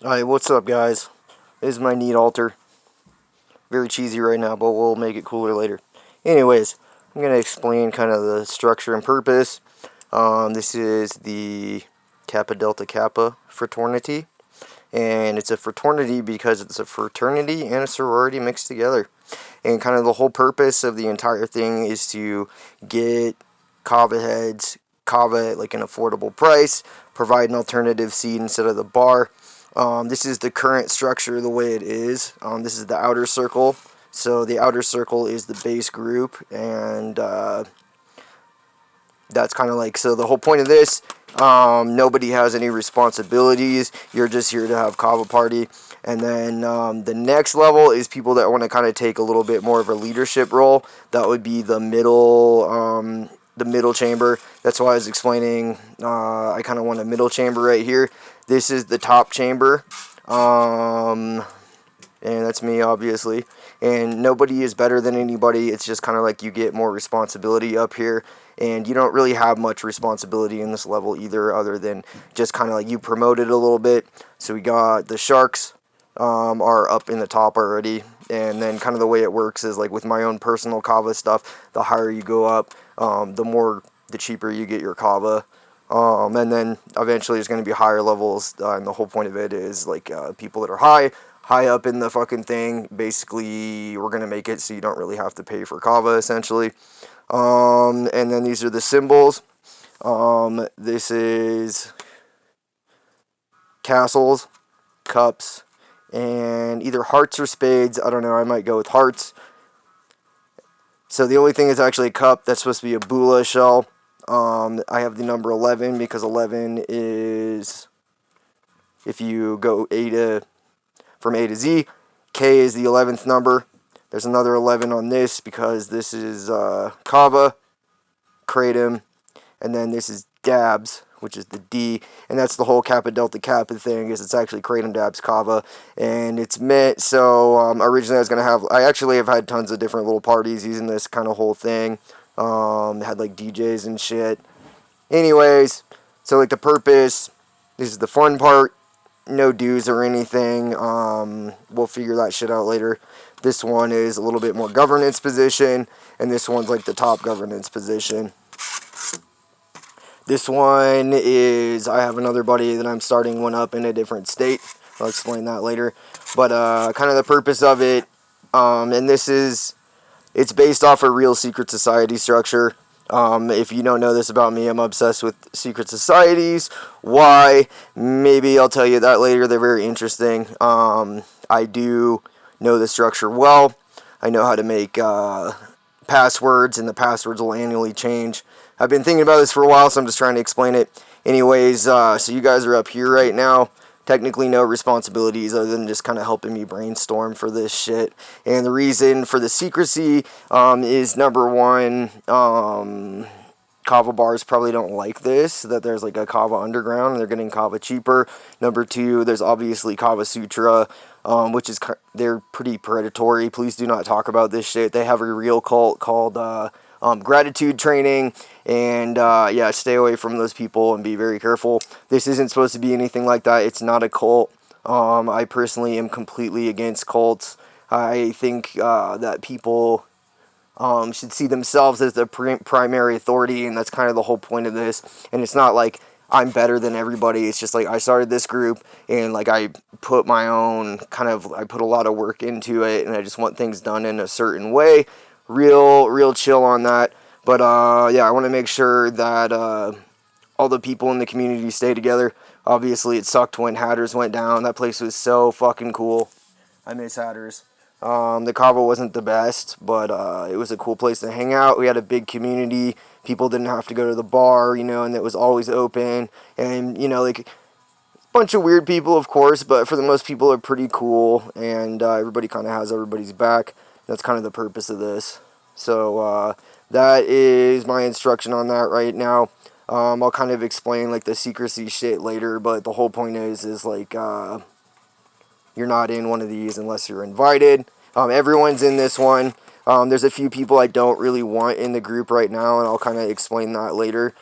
Alright, what's up, guys? This is my neat altar. Very cheesy right now, but we'll make it cooler later. Anyways, I'm going to explain kind of the structure and purpose. This is the Kappa Delta Kappa fraternity. And it's a fraternity because it's a fraternity and a sorority mixed together. And kind of the whole purpose of the entire thing is to get kava heads, kava at like an affordable price, provide an alternative seed instead of the bar. This is the current structure the way it is. This is the outer circle. So the outer circle is the base group, and that's kind of like, so the whole point of this, nobody has any responsibilities. You're just here to have kava party. And then the next level is people that want to kind of take a little bit more of a leadership role. That would be the middle chamber. That's why I was explaining, I kind of want a middle chamber right here. This is the top chamber, and that's me, obviously. And nobody is better than anybody. It's just kind of like you get more responsibility up here, and you don't really have much responsibility in this level either, other than just kind of like you promote it a little bit. So we got the sharks are up in the top already, and then kind of the way it works is like with my own personal kava stuff, the higher you go up, the cheaper you get your kava. And then eventually there's going to be higher levels, and the whole point of it is like people that are high up in the fucking thing. Basically, we're going to make it so you don't really have to pay for kava, essentially. And then these are the symbols. This is castles, cups, and either hearts or spades. I don't know, I might go with hearts. So the only thing is actually a cup. That's supposed to be a Bula shell. I have the number 11 because 11 is, if you go from A to Z, K is the 11th number. There's another 11 on this because this is kava, kratom, and then this is dabs, which is the D, and that's the whole Kappa Delta Kappa thing, is it's actually kratom, dabs, kava, and it's meant, so originally I actually have had tons of different little parties using this kind of whole thing. Had like DJs and shit. Anyways, so like the purpose, this is the fun part, no dues or anything. We'll figure that shit out later. This one is a little bit more governance position, and this one's like the top governance position. This one is, I have another buddy that I'm starting one up in a different state. I'll explain that later. But kind of the purpose of it, and it's based off a real secret society structure. If you don't know this about me, I'm obsessed with secret societies. Why? Maybe I'll tell you that later. They're very interesting. I do know the structure well. I know how to make passwords, and the passwords will annually change. I've been thinking about this for a while, so I'm just trying to explain it. Anyways, so you guys are up here right now. Technically no responsibilities other than just kind of helping me brainstorm for this shit. And the reason for the secrecy is, number one, kava bars probably don't like this, that there's like a kava underground and they're getting kava cheaper. Number two, there's obviously Kava Sutra, which is, they're pretty predatory. Please do not talk about this shit. They have a real cult called Gratitude Training, and yeah, stay away from those people and be very careful. This isn't supposed to be anything like that. It's not a cult. I personally am completely against cults. I think that people should see themselves as the primary authority, and that's kind of the whole point of this. And it's not like I'm better than everybody. It's just like I started this group, and like I put my own I put a lot of work into it, and I just want things done in a certain way. Real chill on that. But yeah, I want to make sure that all the people in the community stay together. Obviously, it sucked when Hatters went down. That place was so fucking cool. I miss Hatters. The kava wasn't the best, but it was a cool place to hang out. We had a big community. People didn't have to go to the bar, and it was always open. And, like, a bunch of weird people, of course, but for the most people are pretty cool, and everybody kind of has everybody's back. That's kind of the purpose of this. So that is my instruction on that right now. I'll kind of explain like the secrecy shit later, but the whole point is like you're not in one of these unless you're invited. Everyone's in this one. There's a few people I don't really want in the group right now, and I'll kind of explain that later.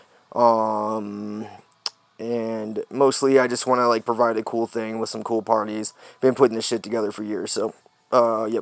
and mostly I just want to like provide a cool thing with some cool parties. Been putting this shit together for years, so yep.